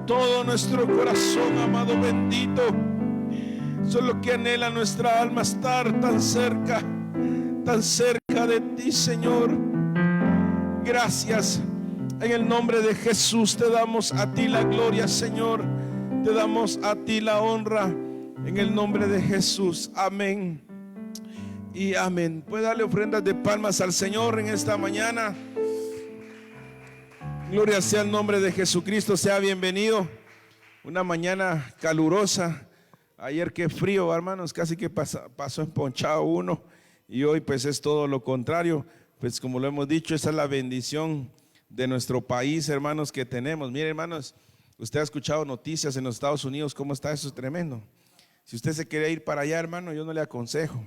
todo nuestro corazón, amado bendito. Eso es lo que anhela nuestra alma, estar tan cerca de ti, Señor. Gracias. En el nombre de Jesús te damos a ti la gloria, Señor. Te damos a ti la honra. En el nombre de Jesús. Amén y amén. Puede darle ofrendas de palmas al Señor en esta mañana. Gloria sea el nombre de Jesucristo. Sea bienvenido. Una mañana calurosa. Ayer qué frío, hermanos, casi que pasó emponchado uno. Y hoy pues es todo lo contrario. Pues como lo hemos dicho, esa es la bendición de nuestro país, hermanos, que tenemos. Mire, hermanos, usted ha escuchado noticias en los Estados Unidos, cómo está eso, es tremendo. Si usted se quiere ir para allá, hermano, yo no le aconsejo.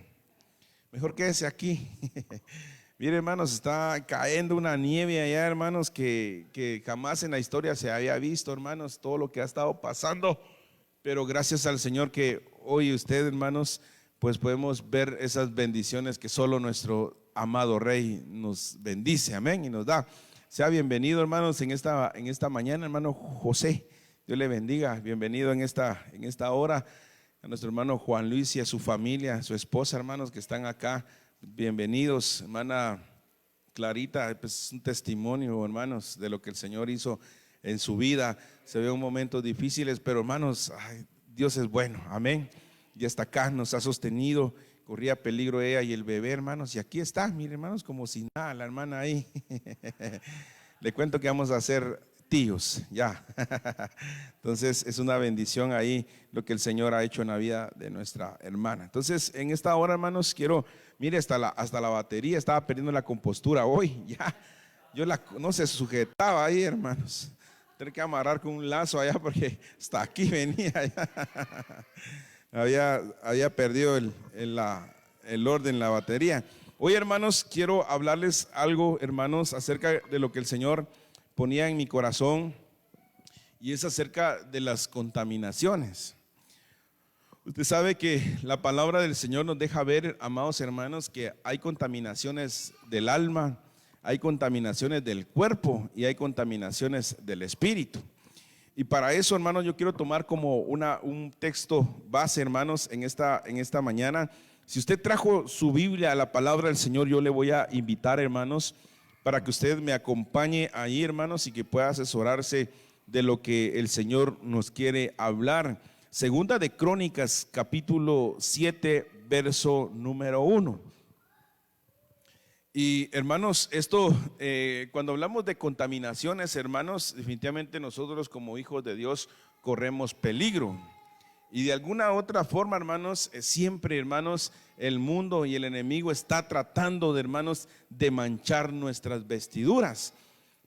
Mejor quédese aquí. Mire, hermanos, está cayendo una nieve allá, hermanos, que jamás en la historia se había visto, hermanos, todo lo que ha estado pasando. Pero gracias al Señor que hoy usted, hermanos, pues podemos ver esas bendiciones que solo nuestro amado Rey nos bendice, amén, y nos da. Sea bienvenido, hermanos, en esta mañana, hermano José. Dios le bendiga. Bienvenido en esta hora. A nuestro hermano Juan Luis y a su familia, a su esposa, hermanos, que están acá. Bienvenidos, hermana Clarita. Pues es un testimonio, hermanos, de lo que el Señor hizo en su vida. Se ve un momentos difíciles, pero hermanos, ay, Dios es bueno, amén. Y hasta acá nos ha sostenido. Corría peligro ella y el bebé, hermanos, y aquí está, miren, hermanos, como si nada, la hermana ahí. Le cuento que vamos a hacer tíos, ya. Entonces es una bendición ahí lo que el Señor ha hecho en la vida de nuestra hermana. Entonces en esta hora, hermanos, mire, hasta la batería estaba perdiendo la compostura hoy, ya. No se sujetaba ahí, hermanos. Tener que amarrar con un lazo allá porque hasta aquí venía ya. Había perdido el orden, la batería. Hoy, hermanos, quiero hablarles algo, hermanos, acerca de lo que el Señor ponía en mi corazón, y es acerca de las contaminaciones. Usted sabe que la palabra del Señor nos deja ver, amados hermanos, que hay contaminaciones del alma, hay contaminaciones del cuerpo y hay contaminaciones del espíritu. Y para eso, hermanos, yo quiero tomar como un texto base, hermanos, en esta mañana. Si usted trajo su Biblia a la palabra del Señor, yo le voy a invitar, hermanos, para que usted me acompañe ahí, hermanos, y que pueda asesorarse de lo que el Señor nos quiere hablar. Segunda de Crónicas, capítulo 7, verso número 1. Y hermanos, esto, cuando hablamos de contaminaciones, hermanos, definitivamente nosotros como hijos de Dios corremos peligro. Y de alguna otra forma, hermanos, siempre, hermanos, el mundo y el enemigo está tratando de, hermanos, de manchar nuestras vestiduras.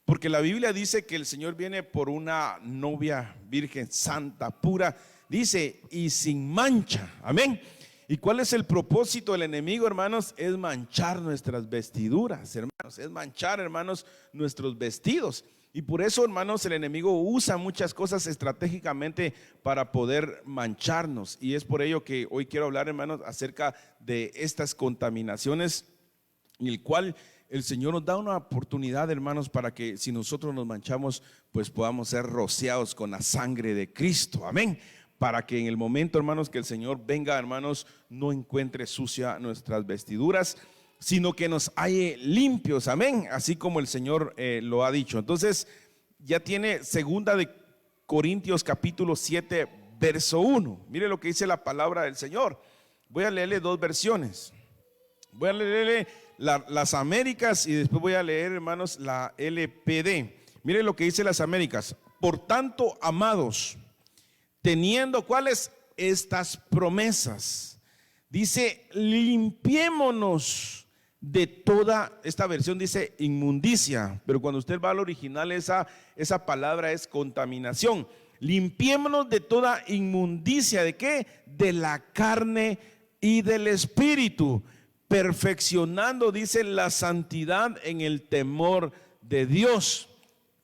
Porque la Biblia dice que el Señor viene por una novia virgen, santa, pura, dice, y sin mancha, amén. ¿Y cuál es el propósito del enemigo, hermanos? Es manchar nuestras vestiduras, hermanos, es manchar, hermanos, nuestros vestidos. Y por eso, hermanos, el enemigo usa muchas cosas estratégicamente para poder mancharnos. Y es por ello que hoy quiero hablar, hermanos, acerca de estas contaminaciones, en el cual el Señor nos da una oportunidad, hermanos, para que si nosotros nos manchamos, pues podamos ser rociados con la sangre de Cristo, amén. Para que en el momento, hermanos, que el Señor venga, hermanos, no encuentre sucia nuestras vestiduras, sino que nos halle limpios, amén, así como el Señor lo ha dicho. Entonces ya tiene segunda de Corintios capítulo 7 verso 1. Mire lo que dice la palabra del Señor. Voy a leerle dos versiones. Voy a leerle las Américas y después voy a leer, hermanos, la LPD. Mire lo que dice las Américas. Por tanto, amados, teniendo ¿cuáles? Estas promesas, dice, limpiémonos de toda, esta versión dice inmundicia, pero cuando usted va al original esa palabra es contaminación. Limpiémonos de toda inmundicia, ¿de qué? De la carne y del espíritu, perfeccionando, dice, la santidad en el temor de Dios.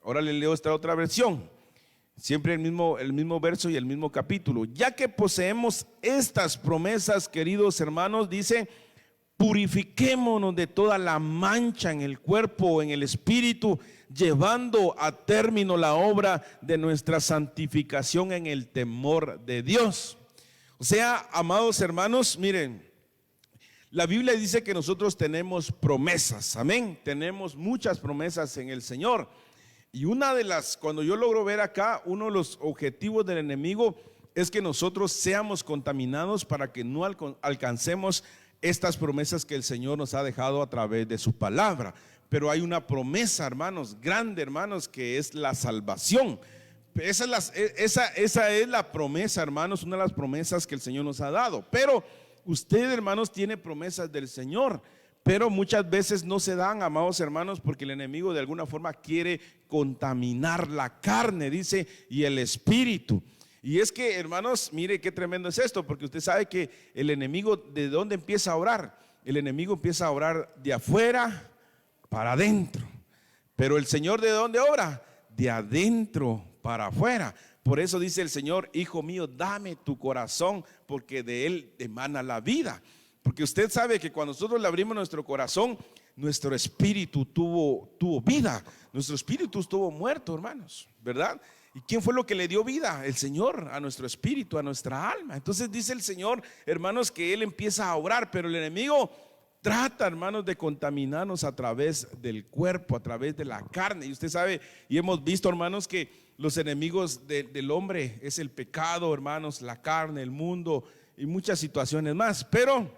Ahora le leo esta otra versión, siempre el mismo verso y el mismo capítulo. Ya que poseemos estas promesas, queridos hermanos, dice, Purifiquémonos de toda la mancha en el cuerpo, en el espíritu, llevando a término la obra de nuestra santificación en el temor de Dios. O sea, amados hermanos, miren, la Biblia dice que nosotros tenemos promesas, amén. Tenemos muchas promesas en el Señor. Y una de las, cuando yo logro ver acá, uno de los objetivos del enemigo es que nosotros seamos contaminados para que no alcancemos estas promesas que el Señor nos ha dejado a través de su palabra. Pero hay una promesa, hermanos, grande, hermanos, que es la salvación. Esa es la promesa, hermanos, una de las promesas que el Señor nos ha dado. Pero usted, hermanos, tiene promesas del Señor, pero muchas veces no se dan, amados hermanos, porque el enemigo de alguna forma quiere contaminar la carne, dice, y el espíritu. Y es que, hermanos, mire qué tremendo es esto, porque usted sabe que el enemigo, ¿de dónde empieza a orar? El enemigo empieza a orar de afuera para adentro. Pero el Señor, ¿de dónde obra? De adentro para afuera. Por eso dice el Señor: hijo mío, dame tu corazón, porque de él emana la vida. Porque usted sabe que cuando nosotros le abrimos nuestro corazón, nuestro espíritu tuvo vida. Nuestro espíritu estuvo muerto, hermanos, ¿verdad? ¿Y quién fue lo que le dio vida? El Señor, a nuestro espíritu, a nuestra alma. Entonces dice el Señor, hermanos, que Él empieza a obrar, pero el enemigo trata, hermanos, de contaminarnos a través del cuerpo, a través de la carne. Y usted sabe, y hemos visto, hermanos, que los enemigos del hombre es el pecado, hermanos, la carne, el mundo y muchas situaciones más. Pero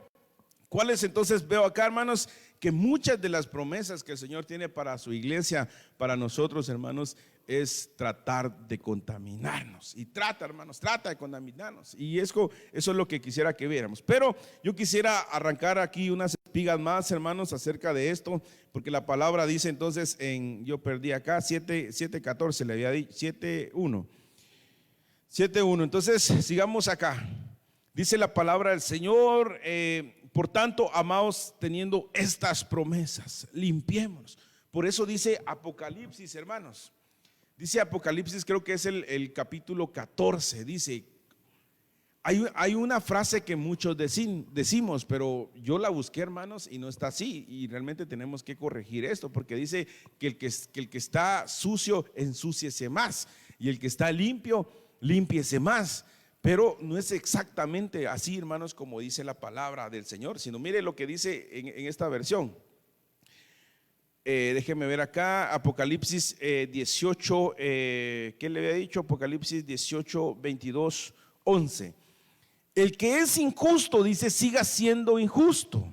¿cuáles entonces veo acá, hermanos? Que muchas de las promesas que el Señor tiene para su iglesia, para nosotros, hermanos, es tratar de contaminarnos. Y trata, hermanos, trata de contaminarnos. Y eso es lo que quisiera que viéramos. Pero yo quisiera arrancar aquí unas espigas más, hermanos, acerca de esto, porque la palabra dice entonces yo perdí acá 7:14, le había dicho 7:1. Entonces sigamos acá. Dice la palabra del Señor: por tanto, amados, teniendo estas promesas, limpiémonos. Por eso dice Apocalipsis, hermanos. Dice Apocalipsis, creo que es el capítulo 14. Dice, hay una frase que muchos decimos, pero yo la busqué, hermanos, y no está así. Y realmente tenemos que corregir esto, porque dice que el que está sucio, ensúciese más, y el que está limpio, límpiese más. Pero no es exactamente así, hermanos, como dice la palabra del Señor, sino mire lo que dice en esta versión. Déjeme ver acá, Apocalipsis 18, ¿qué le había dicho? Apocalipsis 18, 22, 11. El que es injusto, dice, siga siendo injusto,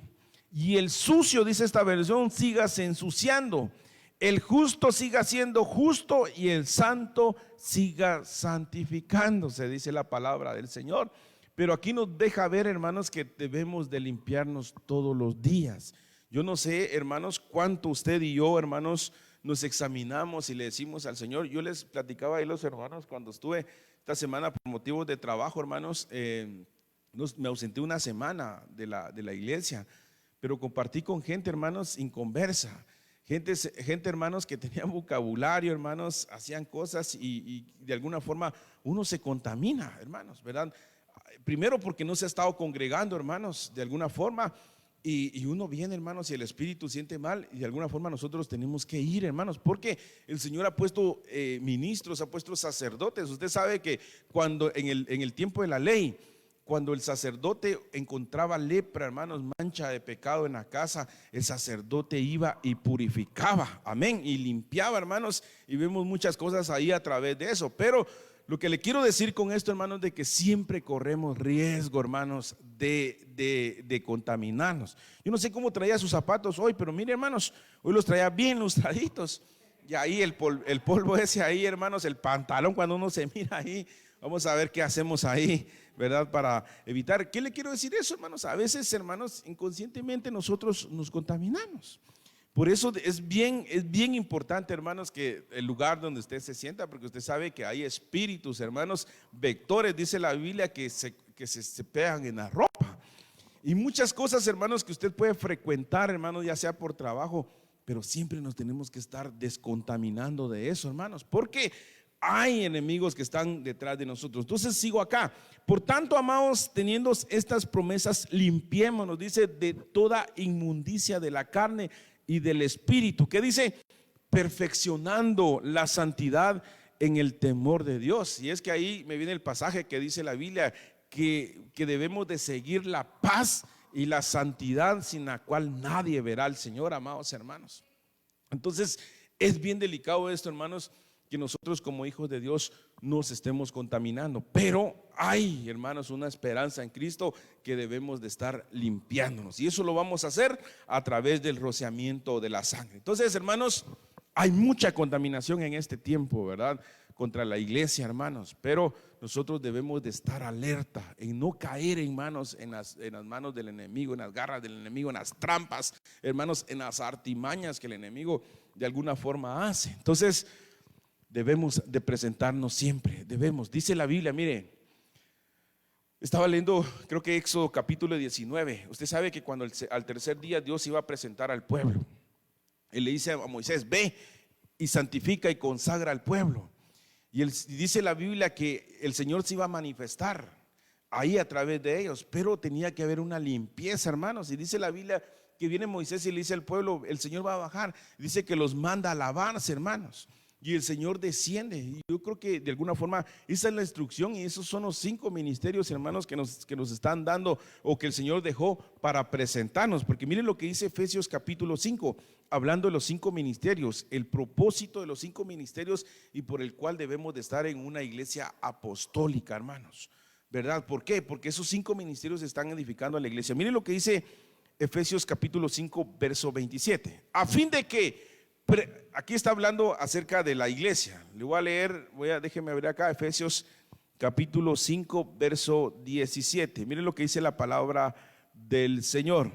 y el sucio, dice esta versión, sígase ensuciando. El justo siga siendo justo y el santo siga santificándose, dice la palabra del Señor. Pero aquí nos deja ver, hermanos, que debemos de limpiarnos todos los días. Yo no sé, hermanos, cuánto usted y yo, hermanos, nos examinamos y le decimos al Señor. Yo les platicaba ahí los hermanos cuando estuve esta semana por motivos de trabajo, hermanos, me ausenté una semana de la iglesia, pero compartí con gente, hermanos, inconversa. Gente, hermanos, que tenían vocabulario, hermanos, hacían cosas y de alguna forma uno se contamina, hermanos, ¿verdad? Primero porque no se ha estado congregando, hermanos, de alguna forma, y uno viene, hermanos, y el espíritu siente mal, y de alguna forma nosotros tenemos que ir, hermanos, porque el Señor ha puesto ministros, ha puesto sacerdotes. Usted sabe que cuando en el tiempo de la ley, cuando el sacerdote encontraba lepra, hermanos, mancha de pecado en la casa, el sacerdote iba y purificaba, amén, y limpiaba, hermanos, y vemos muchas cosas ahí a través de eso. Pero lo que le quiero decir con esto, hermanos, de que siempre corremos riesgo, hermanos, de contaminarnos. Yo no sé cómo traía sus zapatos hoy, pero mire, hermanos, hoy los traía bien lustraditos. Y ahí el polvo ese ahí, hermanos, el pantalón, cuando uno se mira ahí, vamos a ver qué hacemos ahí, ¿verdad? Para evitar. ¿Qué le quiero decir eso, hermanos? A veces, hermanos, inconscientemente nosotros nos contaminamos. Por eso es bien importante, hermanos, que el lugar donde usted se sienta, porque usted sabe que hay espíritus, hermanos, vectores, dice la Biblia, que se pegan en la ropa. Y muchas cosas, hermanos, que usted puede frecuentar, hermanos, ya sea por trabajo, pero siempre nos tenemos que estar descontaminando de eso, hermanos, porque hay enemigos que están detrás de nosotros. Entonces sigo acá. Por tanto, amados, teniendo estas promesas, limpiémonos, dice, de toda inmundicia de la carne y del espíritu. ¿Qué dice? Perfeccionando la santidad en el temor de Dios. Y es que ahí me viene el pasaje que dice la Biblia que debemos de seguir la paz y la santidad, sin la cual nadie verá al Señor, amados hermanos. Entonces es bien delicado esto, hermanos, que nosotros como hijos de Dios nos estemos contaminando, pero hay, hermanos, una esperanza en Cristo que debemos de estar limpiándonos, y eso lo vamos a hacer a través del rociamiento de la sangre. Entonces, hermanos, hay mucha contaminación en este tiempo, ¿verdad?, contra la iglesia, hermanos, pero nosotros debemos de estar alerta en no caer en las manos del enemigo, en las garras del enemigo, en las trampas, hermanos, en las artimañas que el enemigo de alguna forma hace. Entonces debemos de presentarnos siempre, dice la Biblia, mire, estaba leyendo, creo que Éxodo capítulo 19. Usted sabe que cuando al tercer día Dios iba a presentar al pueblo, Él le dice a Moisés: ve y santifica y consagra al pueblo. Y dice la Biblia que el Señor se iba a manifestar ahí a través de ellos, pero tenía que haber una limpieza, hermanos. Y dice la Biblia que viene Moisés y le dice al pueblo: el Señor va a bajar. Dice que los manda a lavarse, hermanos, y el Señor desciende. Y yo creo que de alguna forma esa es la instrucción, y esos son los 5 ministerios, hermanos, que nos están dando, o que el Señor dejó para presentarnos. Porque miren lo que dice Efesios capítulo 5, hablando de los 5 ministerios, el propósito de los 5 ministerios y por el cual debemos de estar en una iglesia apostólica, hermanos, ¿verdad? ¿Por qué? Porque esos 5 ministerios están edificando a la iglesia. Miren lo que dice Efesios capítulo 5, verso 27. A fin de que, aquí está hablando acerca de la iglesia. Le voy a leer, déjeme ver acá, Efesios capítulo 5, verso 17. Miren lo que dice la palabra del Señor.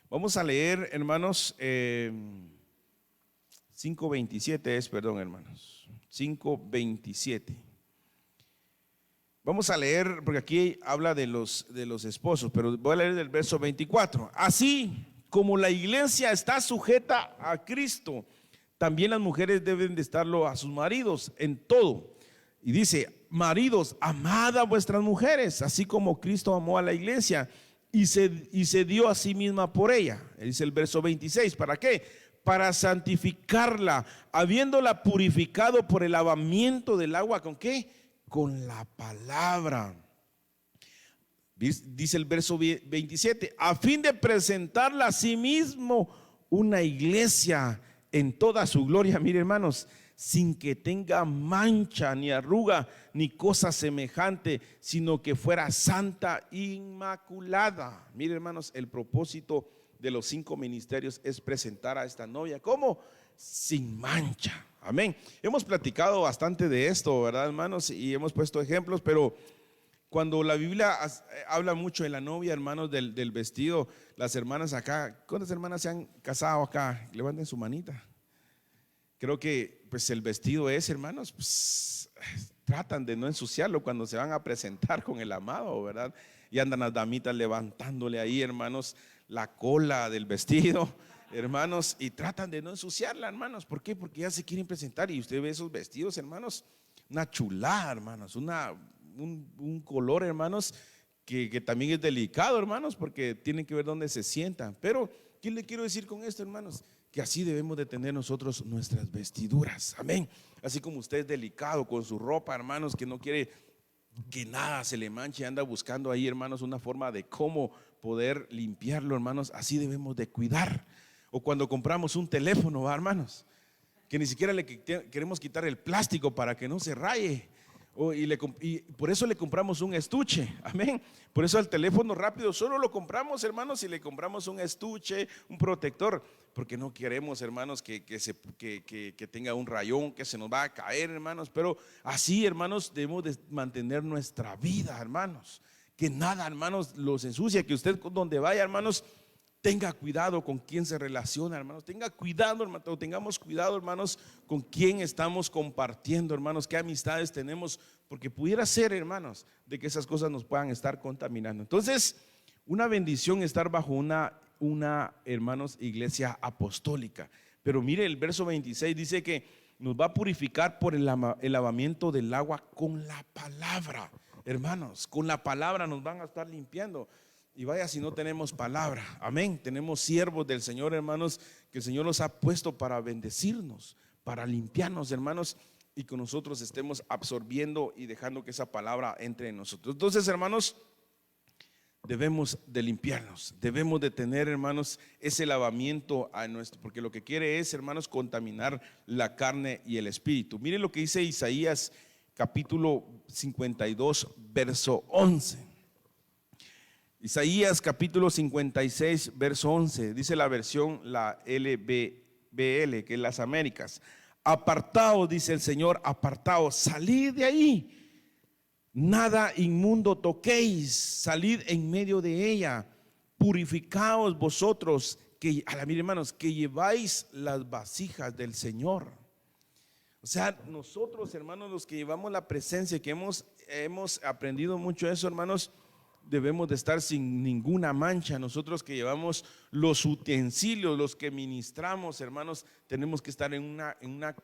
Vamos a leer, hermanos, 5:27 es, perdón, hermanos, 5:27. Vamos a leer, porque aquí habla de los esposos, pero voy a leer del verso 24. Así como la iglesia está sujeta a Cristo, también las mujeres deben de estarlo a sus maridos en todo. Y dice: maridos, amad a vuestras mujeres, así como Cristo amó a la iglesia y se dio a sí misma por ella. Dice el verso 26, ¿para qué? Para santificarla, habiéndola purificado por el lavamiento del agua. ¿Con qué? Con la palabra. Dice el verso 27, a fin de presentarla a sí mismo una iglesia en toda su gloria. Mire, hermanos, sin que tenga mancha, ni arruga, ni cosa semejante, sino que fuera santa, inmaculada. Mire, hermanos, el propósito de los 5 ministerios es presentar a esta novia como sin mancha. Amén. Hemos platicado bastante de esto, ¿verdad, hermanos? Y hemos puesto ejemplos, pero cuando la Biblia habla mucho de la novia, hermanos, del vestido, las hermanas acá, ¿cuántas hermanas se han casado acá? Levanten su manita. Creo que pues el vestido es, hermanos, pues tratan de no ensuciarlo cuando se van a presentar con el amado, ¿verdad? Y andan las damitas levantándole ahí, hermanos, la cola del vestido, hermanos, y tratan de no ensuciarla, hermanos. ¿Por qué? Porque ya se quieren presentar, y usted ve esos vestidos, hermanos, una chulada, hermanos, un color, hermanos, que también es delicado, hermanos, porque tienen que ver dónde se sientan. Pero ¿qué le quiero decir con esto, hermanos? Que así debemos de tener nosotros nuestras vestiduras, amén. Así como usted es delicado con su ropa, hermanos, que no quiere que nada se le manche, anda buscando ahí, hermanos, una forma de cómo poder limpiarlo, hermanos, así debemos de cuidar. O cuando compramos un teléfono, hermanos, que ni siquiera le queremos quitar el plástico para que no se raye. Y por eso le compramos un estuche, amén. Por eso al teléfono rápido solo lo compramos, hermanos, y le compramos un estuche, un protector, porque no queremos, hermanos, que tenga un rayón, que se nos va a caer, hermanos. Pero así, hermanos, debemos de mantener nuestra vida, hermanos, que nada, hermanos, los ensucia, que usted donde vaya, hermanos, tenga cuidado con quién se relaciona, hermanos. Tenga cuidado, hermanos, tengamos cuidado, hermanos, con quién estamos compartiendo, hermanos, qué amistades tenemos, porque pudiera ser, hermanos, de que esas cosas nos puedan estar contaminando. Entonces, una bendición estar bajo una hermanos, iglesia apostólica. Pero mire el verso 26, dice que nos va a purificar por el lavamiento del agua con la palabra. Hermanos, con la palabra nos van a estar limpiando. Y vaya si no tenemos palabra, amén. Tenemos siervos del Señor, hermanos, que el Señor los ha puesto para bendecirnos, para limpiarnos, hermanos, y que nosotros estemos absorbiendo y dejando que esa palabra entre en nosotros. Entonces, hermanos, debemos de limpiarnos, debemos de tener, hermanos, ese lavamiento a nuestro, porque lo que quiere es, hermanos, contaminar la carne y el espíritu. Mire lo que dice Isaías capítulo 52, verso 11. Isaías capítulo 56, verso 11, dice la versión, la LBL, que es las Américas: apartaos, dice el Señor, apartaos, salid de ahí, nada inmundo toquéis, salid en medio de ella, purificaos vosotros, que, mire, hermanos, que lleváis las vasijas del Señor. O sea, nosotros, hermanos, los que llevamos la presencia, que hemos aprendido mucho eso, hermanos, debemos de estar sin ninguna mancha. Nosotros que llevamos los utensilios, los que ministramos, hermanos, tenemos que estar en una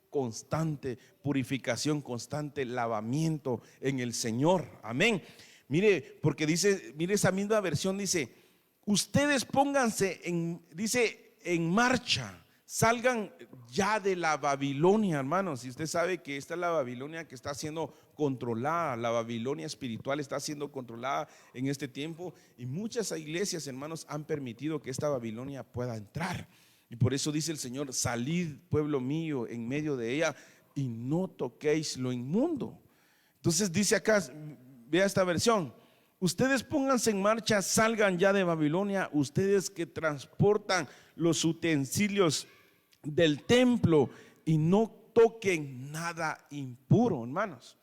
constante purificación, constante lavamiento en el Señor, amén. Mire, porque dice, mire, esa misma versión dice: ustedes pónganse en marcha, salgan ya de la Babilonia, hermanos. Y usted sabe que esta es la Babilonia que está siendo controlada, la Babilonia espiritual está siendo controlada en este tiempo, y muchas iglesias, hermanos, han permitido que esta Babilonia pueda entrar. Y por eso dice el Señor: salid, pueblo mío, en medio de ella, y no toquéis lo inmundo. Entonces dice acá, vea esta versión: ustedes pónganse en marcha, salgan ya de Babilonia, ustedes que transportan los utensilios del templo, y no toquen nada impuro, hermanos.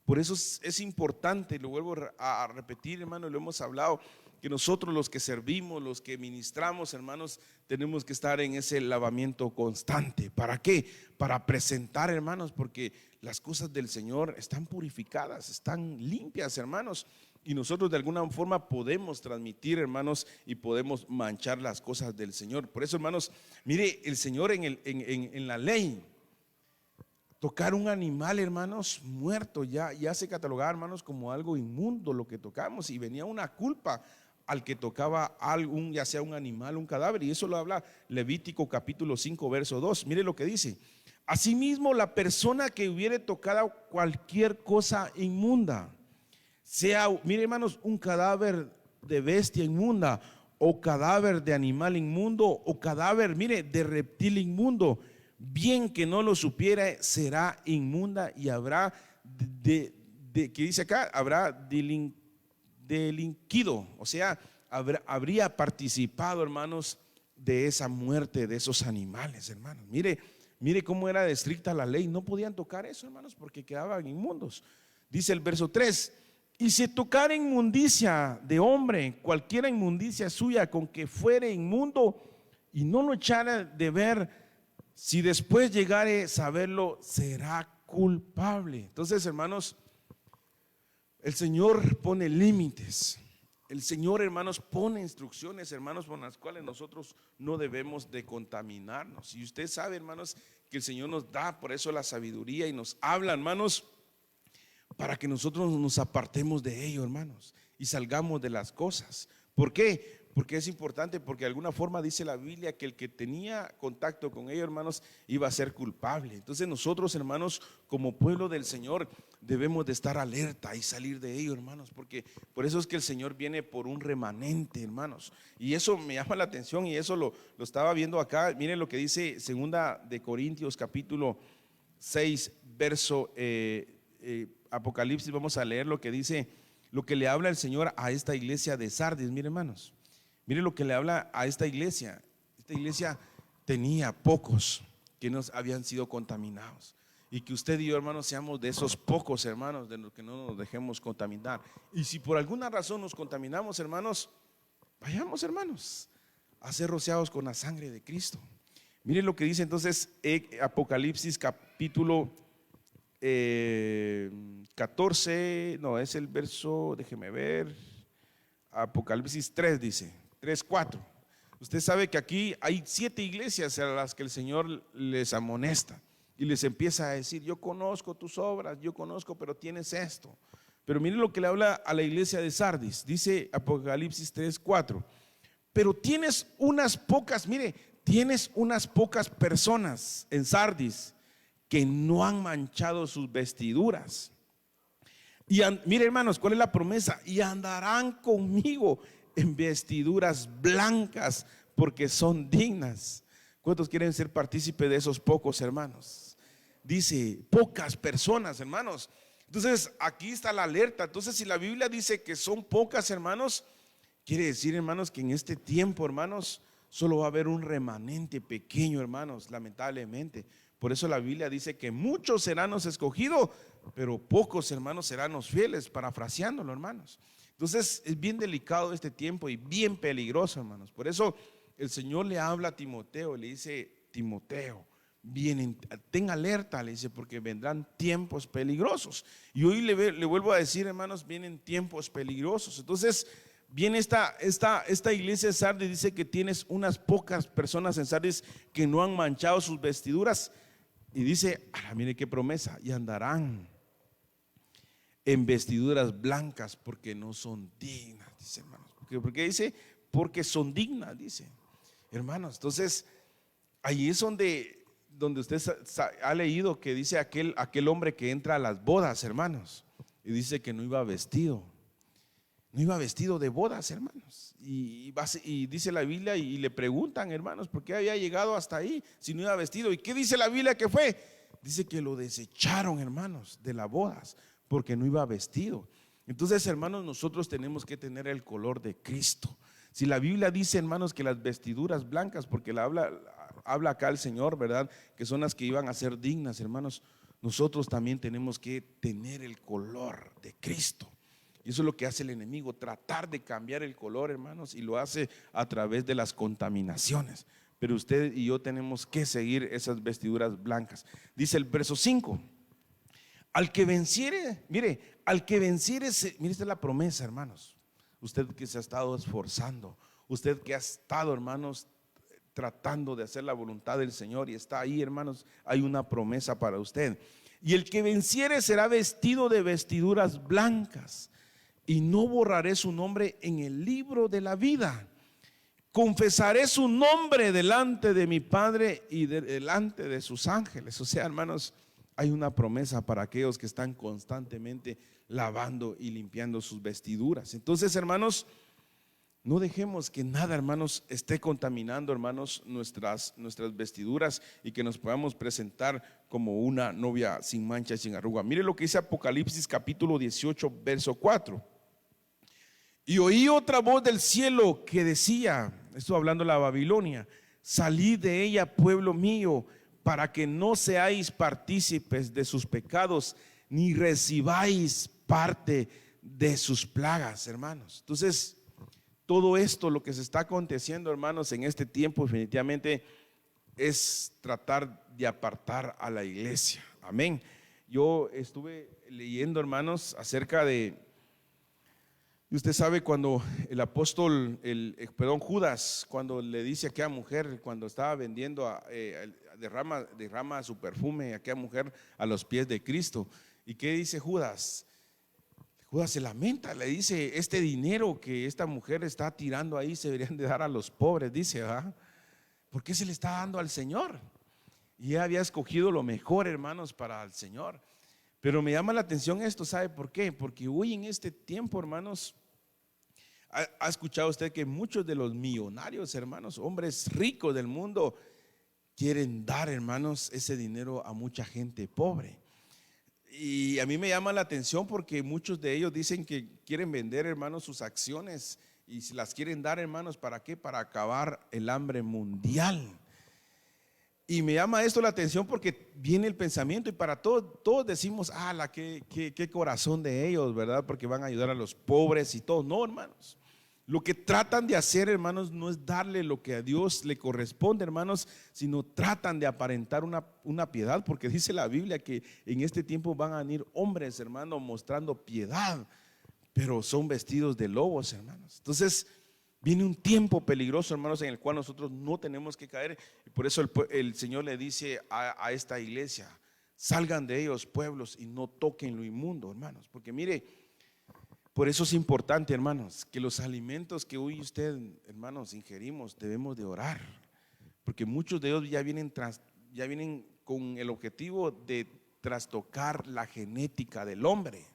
Por eso es importante, lo vuelvo a repetir, hermanos, lo hemos hablado, que nosotros los que servimos, los que ministramos, hermanos, tenemos que estar en ese lavamiento constante. ¿Para qué? Para presentar, hermanos, porque las cosas del Señor están purificadas, están limpias, hermanos, y nosotros de alguna forma podemos transmitir, hermanos, y podemos manchar las cosas del Señor. Por eso, hermanos, mire, el Señor en la ley, tocar un animal, hermanos, muerto, ya se catalogaba, hermanos, como algo inmundo lo que tocamos, y venía una culpa al que tocaba algún, ya sea un animal, un cadáver. Y eso lo habla Levítico capítulo 5, verso 2. Mire lo que dice: asimismo, la persona que hubiere tocado cualquier cosa inmunda, sea, mire, hermanos, un cadáver de bestia inmunda, o cadáver de animal inmundo, o cadáver, mire, de reptil inmundo, bien que no lo supiera, será inmunda, y habrá que dice acá, habrá delinquido, o sea, habría participado, hermanos, de esa muerte de esos animales, hermanos. Mire cómo era de estricta la ley, no podían tocar eso, hermanos, porque quedaban inmundos. Dice el verso 3: y si tocara inmundicia de hombre, cualquiera inmundicia suya, con que fuere inmundo, y no lo echara de ver, si después llegare a saberlo, será culpable. Entonces, hermanos, el Señor pone límites. El Señor, hermanos, pone instrucciones, hermanos, con las cuales nosotros no debemos de contaminarnos. Y usted sabe, hermanos, que el Señor nos da por eso la sabiduría y nos habla, hermanos, para que nosotros nos apartemos de ello, hermanos, y salgamos de las cosas. ¿Por qué? Porque es importante, porque de alguna forma dice la Biblia que el que tenía contacto con ellos, hermanos, iba a ser culpable. Entonces nosotros, hermanos, como pueblo del Señor, debemos de estar alerta y salir de ello, hermanos, porque por eso es que el Señor viene por un remanente, hermanos. Y eso me llama la atención, y eso lo estaba viendo acá. Miren lo que dice segunda de Corintios capítulo 6, verso Apocalipsis. Vamos a leer lo que dice, lo que le habla el Señor a esta iglesia de Sardis. Miren, hermanos, mire lo que le habla a esta iglesia. Esta iglesia tenía pocos que no habían sido contaminados, y que usted y yo, hermanos, seamos de esos pocos, hermanos, de los que no nos dejemos contaminar. Y si por alguna razón nos contaminamos, hermanos, vayamos, hermanos, a ser rociados con la sangre de Cristo. Mire lo que dice entonces Apocalipsis capítulo 14, no, es el verso, déjeme ver, Apocalipsis 3 dice, 3:4. Usted sabe que aquí hay 7 iglesias a las que el Señor les amonesta, y les empieza a decir: yo conozco tus obras, yo conozco, pero tienes esto. Pero miren lo que le habla a la iglesia de Sardis. Dice Apocalipsis 3:4: pero tienes unas pocas, mire, tienes unas pocas personas en Sardis que no han manchado sus vestiduras. Y mire, hermanos, ¿cuál es la promesa? Y andarán conmigo en vestiduras blancas, porque son dignas. ¿Cuántos quieren ser partícipes de esos pocos, hermanos? Dice pocas personas, hermanos. Entonces aquí está la alerta. Entonces, si la Biblia dice que son pocas, hermanos, quiere decir, hermanos, que en este tiempo, hermanos, solo va a haber un remanente pequeño, hermanos, lamentablemente. Por eso la Biblia dice que muchos serán los escogidos, pero pocos, hermanos, serán los fieles, parafraseándolo, hermanos. Entonces es bien delicado este tiempo y bien peligroso, hermanos. Por eso el Señor le habla a Timoteo, le dice: Timoteo, ten alerta, le dice, porque vendrán tiempos peligrosos. Y hoy le vuelvo a decir, hermanos, vienen tiempos peligrosos. Entonces viene esta iglesia de Sardis, dice que tienes unas pocas personas en Sardis que no han manchado sus vestiduras. Y dice, mire qué promesa: y andarán en vestiduras blancas, porque no son dignas, dice, hermanos. ¿Por qué dice? Porque son dignas, dice, hermanos. Entonces ahí es donde usted ha leído que dice aquel hombre que entra a las bodas, hermanos, y dice que no iba vestido de bodas, hermanos. Y dice la Biblia, y le preguntan, hermanos, ¿por qué había llegado hasta ahí si no iba vestido? ¿Y qué dice la Biblia que fue? Dice que lo desecharon, hermanos, de las bodas, porque no iba vestido. Entonces, hermanos, nosotros tenemos que tener el color de Cristo. Si la Biblia dice, hermanos, que las vestiduras blancas, porque habla acá el Señor, ¿verdad?, que son las que iban a ser dignas, hermanos, nosotros también tenemos que tener el color de Cristo. Y eso es lo que hace el enemigo, tratar de cambiar el color, hermanos, y lo hace a través de las contaminaciones. Pero usted y yo tenemos que seguir esas vestiduras blancas. Dice el verso 5: al que venciere, mire, mire, esta es la promesa, hermanos. Usted que se ha estado esforzando, usted que ha estado, hermanos, tratando de hacer la voluntad del Señor y está ahí, hermanos, hay una promesa para usted. Y el que venciere será vestido de vestiduras blancas, y no borraré su nombre en el libro de la vida. Confesaré su nombre delante de mi Padre y delante de sus ángeles. O sea, hermanos, hay una promesa para aquellos que están constantemente lavando y limpiando sus vestiduras. Entonces, hermanos, no dejemos que nada, hermanos, esté contaminando, hermanos, nuestras vestiduras, y que nos podamos presentar como una novia sin mancha y sin arruga. Mire lo que dice Apocalipsis capítulo 18, verso 4: y oí otra voz del cielo que decía, esto hablando de la Babilonia: salid de ella, pueblo mío, para que no seáis partícipes de sus pecados, ni recibáis parte de sus plagas, hermanos. Entonces, todo esto, lo que se está aconteciendo, hermanos, en este tiempo, definitivamente es tratar de apartar a la iglesia. Amén. Yo estuve leyendo, hermanos, acerca de, y usted sabe, cuando el apóstol, Judas, cuando le dice a aquella mujer, cuando estaba vendiendo, derrama su perfume a aquella mujer a los pies de Cristo. ¿Y qué dice Judas? Judas se lamenta, le dice: este dinero que esta mujer está tirando ahí se deberían de dar a los pobres, dice, ¿verdad? ¿Por qué se le está dando al Señor? Y él había escogido lo mejor, hermanos, para el Señor. Pero me llama la atención esto, ¿sabe por qué? Porque hoy en este tiempo, hermanos, ¿ha escuchado usted que muchos de los millonarios, hermanos, hombres ricos del mundo, quieren dar, hermanos, ese dinero a mucha gente pobre? Y a mí me llama la atención porque muchos de ellos dicen que quieren vender, hermanos, sus acciones, y se las quieren dar, hermanos, ¿para qué? Para acabar el hambre mundial. Y me llama esto la atención porque viene el pensamiento, y para todos decimos: qué corazón de ellos, ¿verdad? Porque van a ayudar a los pobres y todo. No, hermanos. Lo que tratan de hacer, hermanos, no es darle lo que a Dios le corresponde, hermanos, sino tratan de aparentar una piedad, porque dice la Biblia que en este tiempo van a venir hombres, hermanos, mostrando piedad, pero son vestidos de lobos, hermanos. Entonces, Viene un tiempo peligroso, hermanos, en el cual nosotros no tenemos que caer. Y por eso el Señor le dice a esta iglesia: salgan de ellos, pueblos, y no toquen lo inmundo, hermanos. Porque mire, por eso es importante, hermanos, que los alimentos que hoy usted, hermanos, ingerimos, debemos de orar. Porque muchos de ellos ya vienen con el objetivo de trastocar la genética del hombre.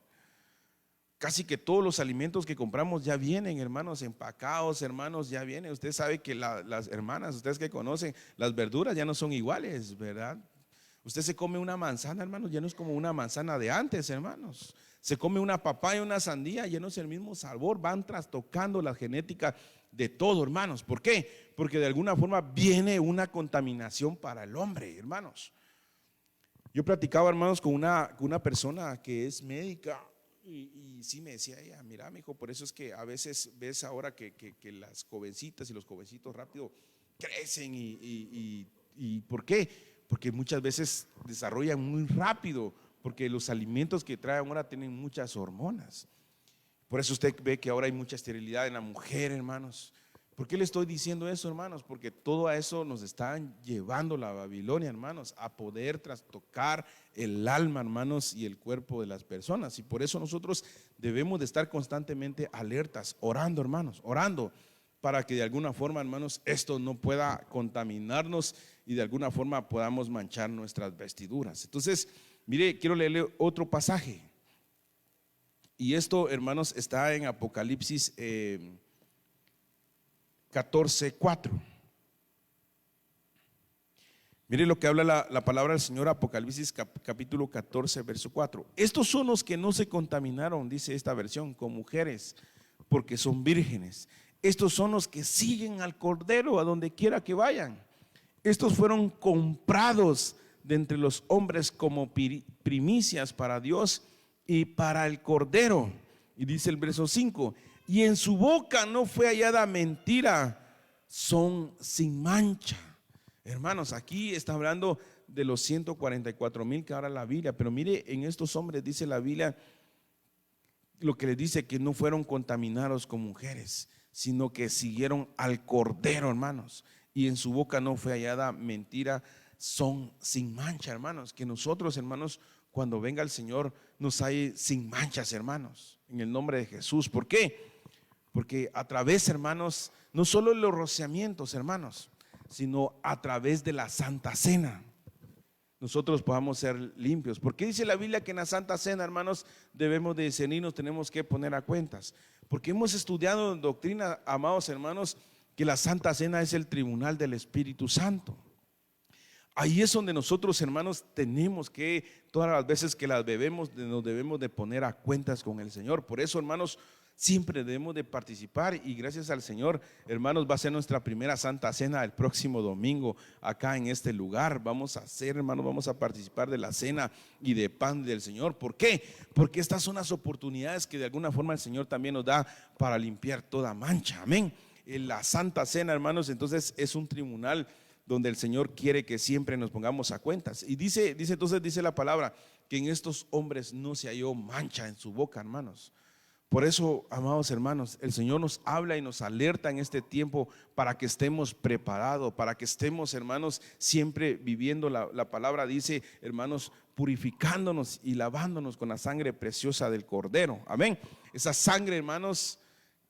Casi que todos los alimentos que compramos ya vienen, hermanos, empacados, hermanos, ya vienen. Usted sabe que las hermanas, ustedes que conocen, las verduras ya no son iguales, ¿verdad? Usted se come una manzana, hermanos, ya no es como una manzana de antes, hermanos. Se come una papaya, una sandía, ya no es el mismo sabor. Van trastocando la genética de todo, hermanos. ¿Por qué? Porque de alguna forma viene una contaminación para el hombre, hermanos. Yo platicaba, hermanos, con una persona que es médica. Y sí me decía ella: mira, mijo, por eso es que a veces ves ahora que las jovencitas y los jovencitos rápido crecen y ¿por qué? Porque muchas veces desarrollan muy rápido, porque los alimentos que traen ahora tienen muchas hormonas. Por eso usted ve que ahora hay mucha esterilidad en la mujer, hermanos. ¿Por qué le estoy diciendo eso, hermanos? Porque todo a eso nos está llevando la Babilonia, hermanos, a poder trastocar el alma, hermanos, y el cuerpo de las personas. Y por eso nosotros debemos de estar constantemente alertas, orando, hermanos, orando, para que de alguna forma, hermanos, esto no pueda contaminarnos y de alguna forma podamos manchar nuestras vestiduras. Entonces, mire, quiero leerle otro pasaje. Y esto, hermanos, está en Apocalipsis 14:4. Mire lo que habla la palabra del Señor, Apocalipsis capítulo 14, verso 4. Estos son los que no se contaminaron, dice esta versión, con mujeres, porque son vírgenes. Estos son los que siguen al Cordero a donde quiera que vayan. Estos fueron comprados de entre los hombres como primicias para Dios y para el Cordero. Y dice el verso 5: y en su boca no fue hallada mentira, son sin mancha. Hermanos, aquí está hablando de los 144,000 que habla la Biblia, pero mire, en estos hombres dice la Biblia lo que les dice, que no fueron contaminados con mujeres, sino que siguieron al Cordero, hermanos, y en su boca no fue hallada mentira, son sin mancha, hermanos. Que nosotros, hermanos, cuando venga el Señor, nos halle sin manchas, hermanos, en el nombre de Jesús. ¿Por qué? Porque a través, hermanos, no solo de los rociamientos, hermanos, sino a través de la Santa Cena, nosotros podamos ser limpios. Porque dice la Biblia que en la Santa Cena, hermanos, debemos de discernirnos, tenemos que poner a cuentas. Porque hemos estudiado en doctrina, amados hermanos, que la Santa Cena es el tribunal del Espíritu Santo. Ahí es donde nosotros, hermanos, tenemos que, todas las veces que las bebemos, nos debemos de poner a cuentas con el Señor. Por eso, hermanos, siempre debemos de participar, y gracias al Señor, hermanos, va a ser nuestra primera Santa Cena el próximo domingo acá en este lugar. Vamos a hacer, hermanos, vamos a participar de la cena y de pan del Señor. ¿Por qué? Porque estas son las oportunidades que de alguna forma el Señor también nos da para limpiar toda mancha. Amén. En la Santa Cena, hermanos, entonces es un tribunal donde el Señor quiere que siempre nos pongamos a cuentas. Y dice la palabra que en estos hombres no se halló mancha en su boca, hermanos. Por eso, amados hermanos, el Señor nos habla y nos alerta en este tiempo para que estemos preparados, para que estemos, hermanos, siempre viviendo la palabra. Dice, hermanos, purificándonos y lavándonos con la sangre preciosa del Cordero. Amén. Esa sangre, hermanos,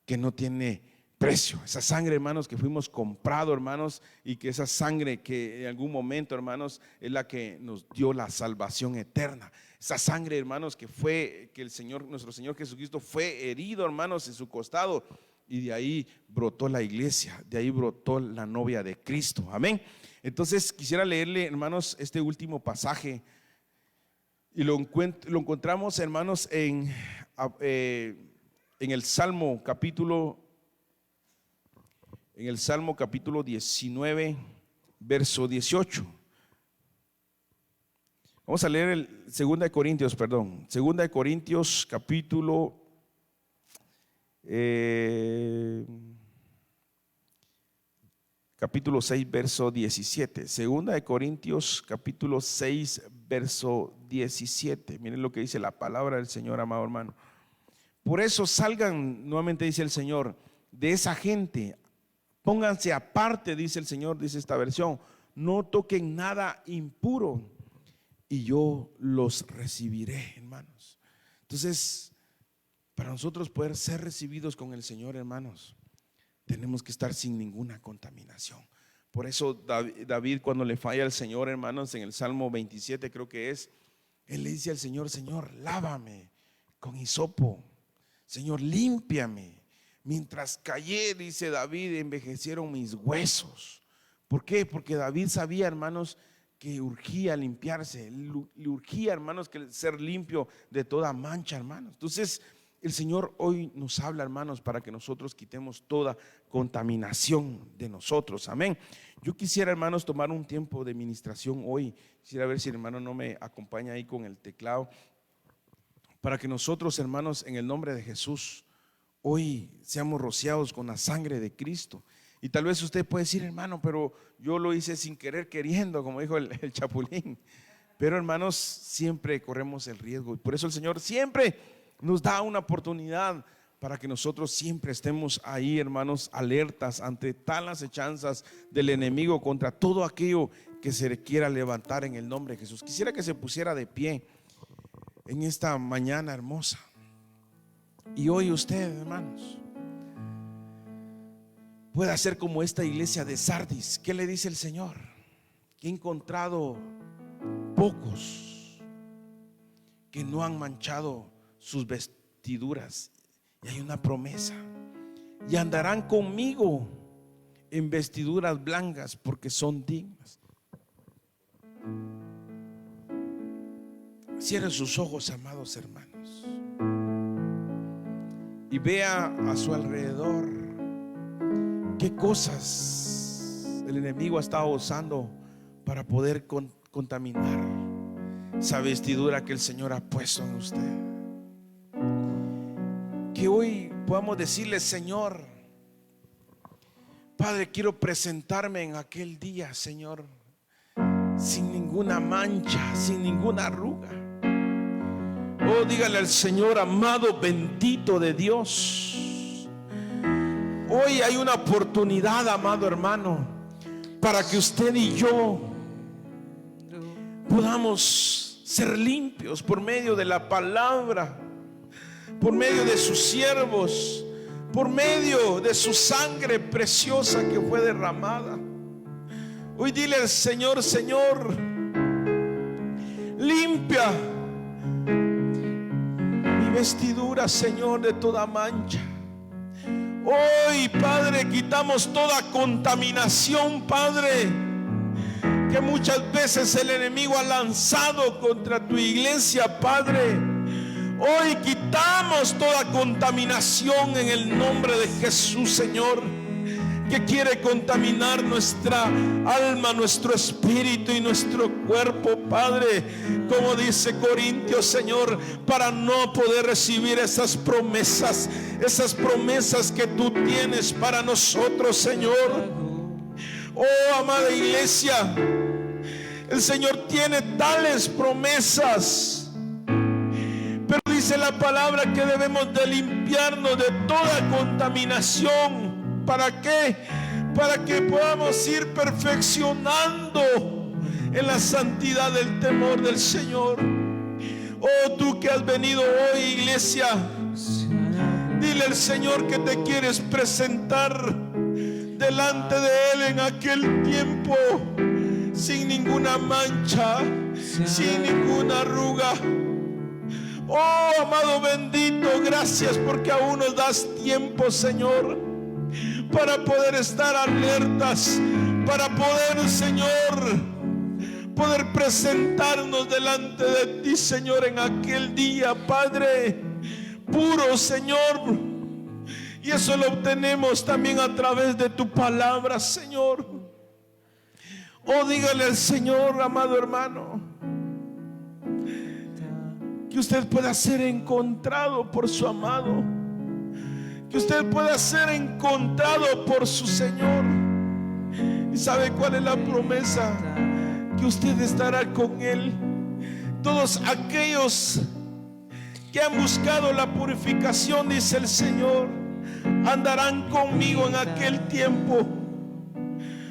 que no tiene precio, esa sangre, hermanos, que fuimos comprados, hermanos, y que esa sangre que en algún momento, hermanos, es la que nos dio la salvación eterna. Esa sangre, hermanos, que el Señor, nuestro Señor Jesucristo fue herido, hermanos, en su costado, y de ahí brotó la iglesia, de ahí brotó la novia de Cristo. Amén. Entonces quisiera leerle, hermanos, este último pasaje, y lo encontramos, hermanos, en el Salmo capítulo 19, verso 18. Vamos a leer el 2 de Corintios, 2 de Corintios capítulo 6, verso 17. 2 de Corintios capítulo 6, verso 17. Miren lo que dice la palabra del Señor, amado hermano. Por eso salgan, nuevamente dice el Señor, de esa gente. Pónganse aparte, dice el Señor, dice esta versión. No toquen nada impuro y yo los recibiré, hermanos. Entonces, para nosotros poder ser recibidos con el Señor, hermanos, tenemos que estar sin ninguna contaminación. Por eso David, cuando le falla al Señor, hermanos, en el Salmo 27 creo que es, él le dice al Señor: Señor, lávame con hisopo, Señor, límpiame. Mientras callé, dice David, envejecieron mis huesos. ¿Por qué? Porque David sabía, hermanos, que urgía limpiarse, le urgía, hermanos, que ser limpio de toda mancha, hermanos. Entonces el Señor hoy nos habla, hermanos, para que nosotros quitemos toda contaminación de nosotros. Amén. Yo quisiera, hermanos, tomar un tiempo de ministración hoy. Quisiera ver si el hermano no me acompaña ahí con el teclado, para que nosotros, hermanos, en el nombre de Jesús, hoy seamos rociados con la sangre de Cristo. Y tal vez usted puede decir: hermano, pero yo lo hice sin querer queriendo, como dijo el Chapulín. Pero, hermanos, siempre corremos el riesgo, y por eso el Señor siempre nos da una oportunidad para que nosotros siempre estemos ahí, hermanos, alertas ante tal acechanzas del enemigo contra todo aquello que se quiera levantar en el nombre de Jesús. Quisiera que se pusiera de pie en esta mañana hermosa. Y hoy usted, hermanos, pueda ser como esta iglesia de Sardis. ¿Qué le dice el Señor? Que he encontrado pocos que no han manchado sus vestiduras, y hay una promesa: y andarán conmigo en vestiduras blancas, porque son dignas. Cierre sus ojos, amados hermanos, y vea a su alrededor qué cosas el enemigo ha estado usando para poder contaminar esa vestidura que el Señor ha puesto en usted. Que hoy podamos decirle: Señor, Padre, quiero presentarme en aquel día, Señor, sin ninguna mancha, sin ninguna arruga. Oh, dígale al Señor: amado, bendito de Dios, hoy hay una oportunidad, amado hermano, para que usted y yo podamos ser limpios por medio de la palabra, por medio de sus siervos, por medio de su sangre preciosa que fue derramada. Hoy dile al Señor: Señor, limpia mi vestidura, Señor, de toda mancha. Hoy, Padre, quitamos toda contaminación, Padre, que muchas veces el enemigo ha lanzado contra tu iglesia, Padre. Hoy quitamos toda contaminación en el nombre de Jesús, Señor, que quiere contaminar nuestra alma, nuestro espíritu y nuestro cuerpo, Padre. Como dice Corintios, Señor, para no poder recibir esas promesas que tú tienes para nosotros, Señor. Oh, amada iglesia, el Señor tiene tales promesas. Pero dice la palabra que debemos de limpiarnos de toda contaminación. ¿Para qué? Para que podamos ir perfeccionando en la santidad del temor del Señor. Oh, tú que has venido hoy, iglesia, dile al Señor que te quieres presentar delante de Él en aquel tiempo, sin ninguna mancha, sin ninguna arruga. Oh, amado bendito, gracias porque aún nos das tiempo, Señor, para poder estar alertas, para poder, Señor, poder presentarnos delante de ti, Señor, en aquel día, Padre, puro, Señor. Y eso lo obtenemos también a través de tu palabra, Señor. Oh, dígale al Señor, amado hermano, que usted pueda ser encontrado por su amado, que usted pueda ser encontrado por su Señor. ¿Y sabe cuál es la promesa? Que usted estará con Él. Todos aquellos que han buscado la purificación, dice el Señor, andarán conmigo en aquel tiempo.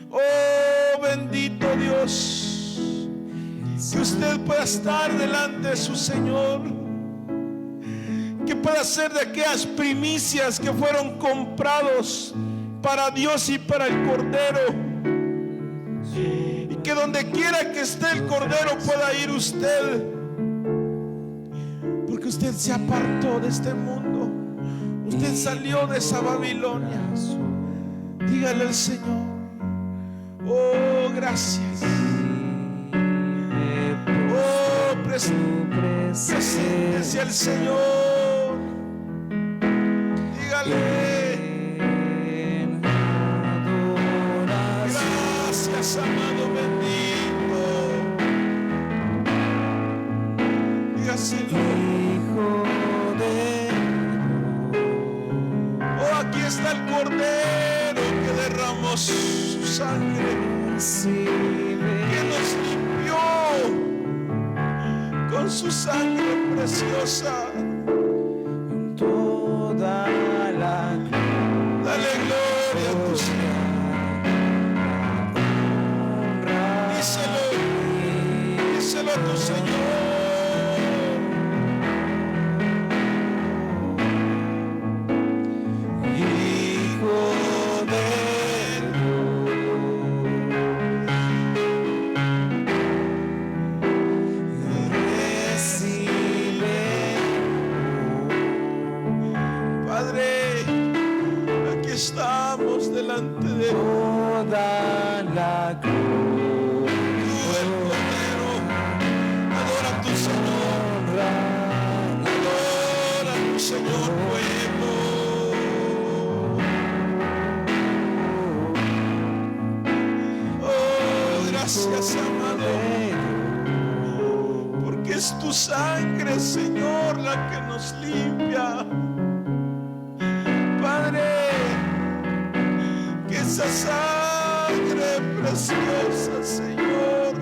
Oh, bendito Dios, que usted pueda estar delante de su Señor, que pueda ser de aquellas primicias que fueron comprados para Dios y para el Cordero, y que donde quiera que esté el Cordero pueda ir usted, porque usted se apartó de este mundo, usted salió de esa Babilonia. Dígale al Señor: oh, gracias. Oh, preséntese al Señor. Dígale: gracias, amado bendito. Dígaselo. Oh, aquí está el Cordero que derramó su sangre, que nos limpió con su sangre preciosa. Toda la Dale gloria a tu Señor. Díselo a tu Señor. Hijo de recibe. Padre, aquí estamos delante de toda la tú, el Cordero. Adora a tu Señor, adora a tu Señor, pueblo. Oh, gracias, amado, porque es tu sangre, Señor, la que nos limpia. Padre, que esa sangre preciosa, Señor,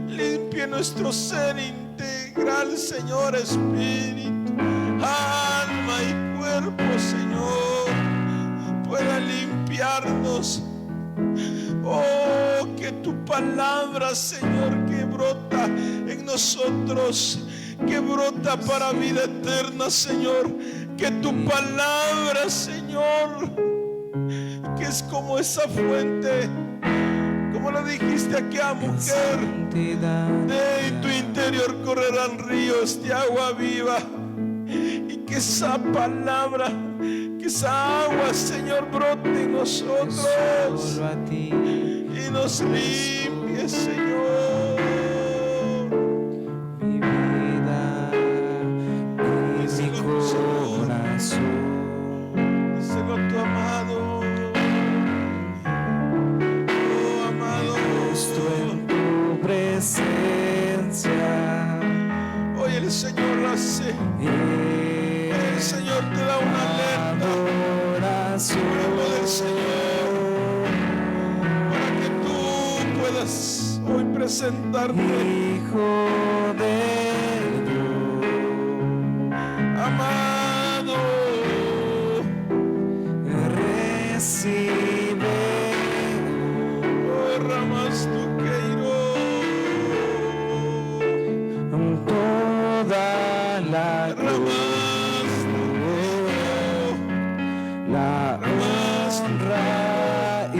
limpie nuestro ser integral, Señor, espíritu, alma y cuerpo, Señor, pueda limpiarnos. Oh, que tu palabra, Señor, que brota en nosotros, que brota para vida eterna, Señor, que tu palabra, Señor, que es como esa fuente, como lo dijiste aquí a mujer, de tu interior correrán ríos de agua viva, y que esa palabra, que esa agua, Señor, brote en nosotros y nos limpie, Señor. mi vida, mi corazón. Díselo a tu amado. Oh, amado, Estoy en tu presencia. hoy el Señor hace, el Señor te da una alerta, prueba del Señor, para que tú puedas hoy presentarte, Hijo de Dios, amado. recibe Oh, ramas tu queiro, toda la ramas tu queiro, la honra y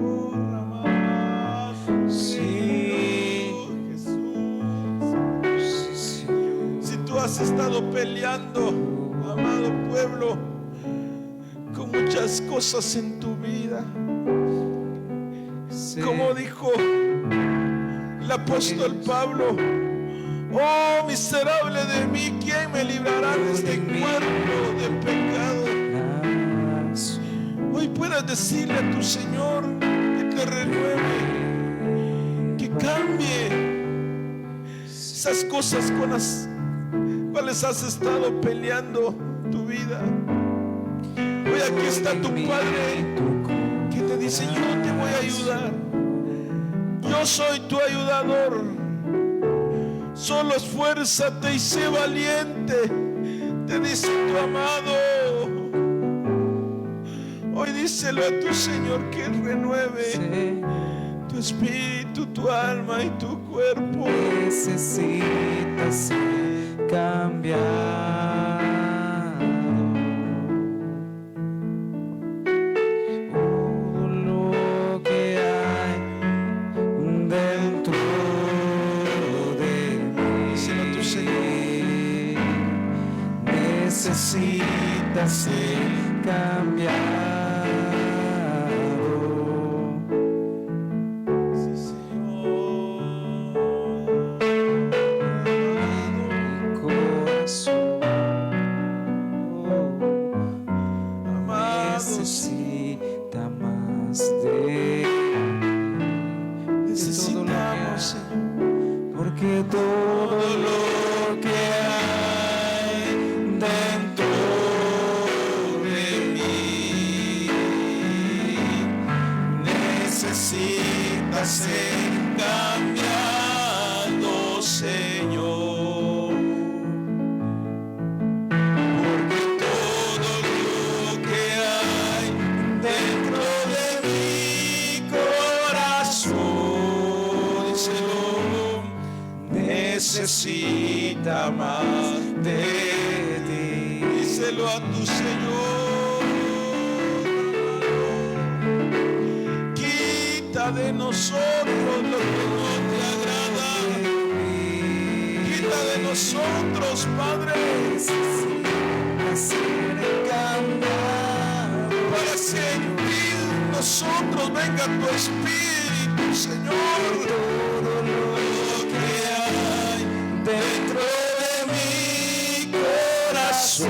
oh, ramas tu sí, Jesús. Si tú has estado peleando, amado pueblo, con muchas cosas en tu vida, como dijo el apóstol Pablo: oh, miserable de mí, ¿quién me librará de este cuerpo de pecado? Hoy puedas decirle a tu Señor que te renueve, que cambie esas cosas con las cuales has estado peleando tu vida. Hoy aquí está tu Padre que te dice: yo te voy a ayudar, yo soy tu ayudador, solo esfuérzate y sé valiente te dice tu amado. Hoy díselo a tu Señor que Él renueve tu espíritu, tu alma y tu cuerpo. Necesitas ser cambiado. Todo lo que hay dentro de mí. Díselo a tu Señor. Necesitas ser cambiado. Necesita más de Necesitamos, porque todo lo que hay dentro de mí necesita ser cambiado, Señor. Porque todo lo que hay dentro de mi corazón, díselo, necesita más de ti. díselo a tu Señor. Quita de nosotros lo que no te agrada. Quita de nosotros, Padre, Necesita ser cambiado. para que en nosotros venga tu espíritu, Señor. Todo lo que hay dentro de mi corazón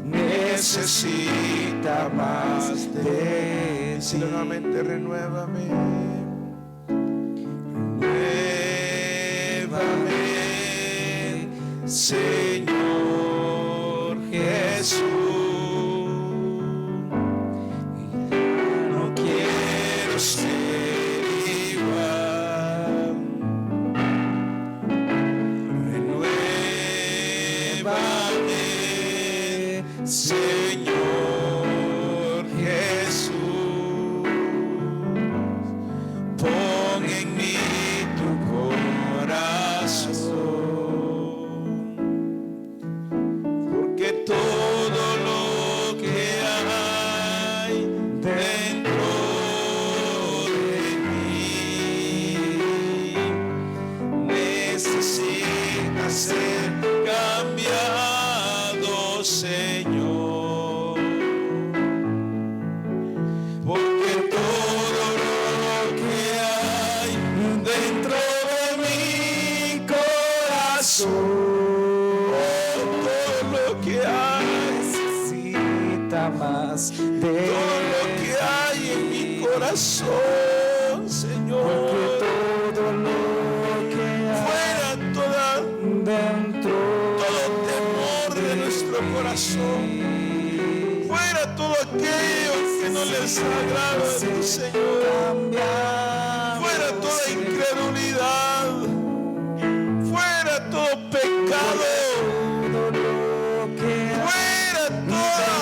necesita más de ti. Díselo nuevamente, renuévame. Renuévame, Señor Jesús. No quiero ser igual. Renuévame, Señor Jesús. Pon en mí tu corazón, porque todo lo que hay dentro de mí necesita ser cambiado, Señor. Porque todo lo que hay dentro de mi corazón, Todo lo que hay, necesita más de todo lo que hay en mi corazón, porque Señor. todo lo que hay Fuera dentro todo temor de nuestro corazón. Fuera todo aquello que no les agrada a tu Señor. Fuera toda incredulidad. Fuera todo pecado. Fuera toda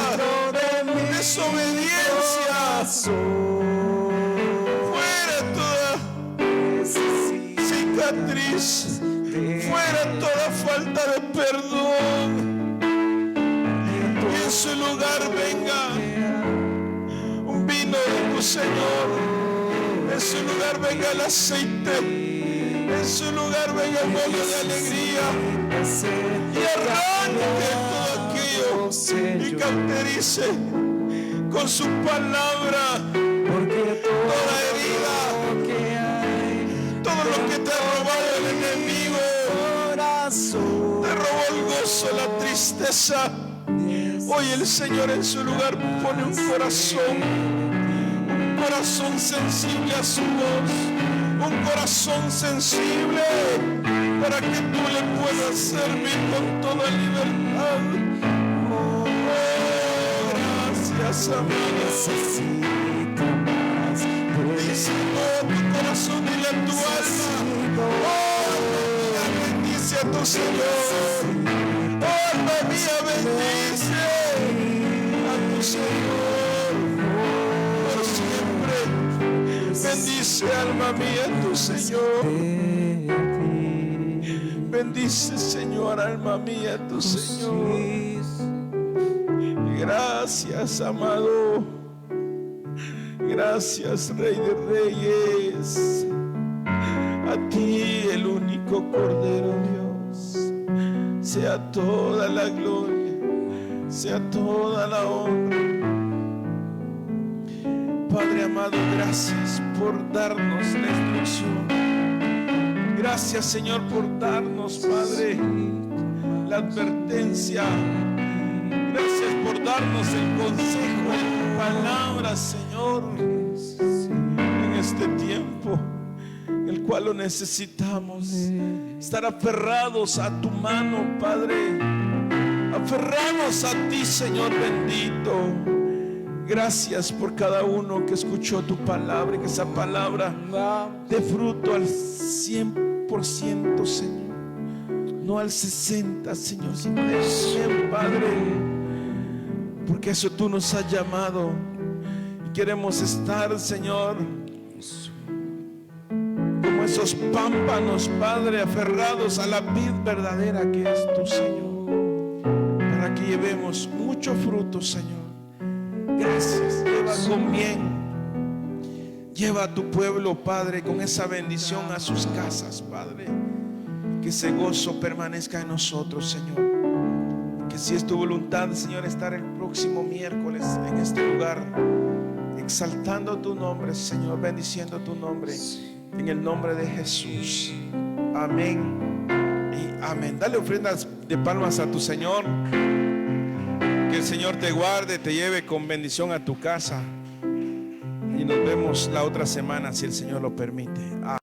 desobediencia. Fuera toda cicatriz. Fuera toda falta de perdón. Y en su lugar venga un vino de tu Señor. En su lugar venga el aceite. En su lugar venga el óleo de alegría. Y arranque todo aquello y cauterice con su palabra toda herida, todo lo que te ha robado el enemigo. Te robó el gozo, la tristeza. Hoy el Señor en su lugar pone un corazón sensible a su voz, un corazón sensible para que tú le puedas servir con toda libertad. Oh, gracias, amado. Díselo a tu corazón y a tu alma. Oh, bendice a tu Señor. Oh, alma mía, bendice a tu Señor por siempre. Bendice, alma mía, tu Señor. Bendice, Señor, alma mía, tu Señor. Gracias, amado. Gracias, Rey de Reyes. A ti, el único Cordero Dios. Sea toda la gloria, sea toda la honra. Padre amado, gracias por darnos la instrucción. Gracias, Señor, por darnos, Padre, la advertencia. Gracias por darnos el consejo de tu palabra, Señor, en este tiempo en el cual lo necesitamos. Estar aferrados a tu mano, Padre. Aferrados a ti, Señor bendito. Gracias por cada uno que escuchó tu palabra y que esa palabra dé fruto al 100%, Señor. No al 60, Señor, sino al 100, Padre. Porque eso tú nos has llamado. Y queremos estar, Señor, como esos pámpanos, Padre, aferrados a la vid verdadera que es tu Señor. Para que llevemos mucho fruto, Señor. Gracias, lleva con bien. Lleva a tu pueblo, Padre, con esa bendición a sus casas, Padre. Que ese gozo permanezca en nosotros, Señor. Que si es tu voluntad, Señor, estar el próximo miércoles en este lugar, exaltando tu nombre, Señor, bendiciendo tu nombre, en el nombre de Jesús. Amén y amén. Dale ofrendas de palmas a tu Señor. Que el Señor te guarde, te lleve con bendición a tu casa. Y nos vemos la otra semana, si el Señor lo permite. Amén.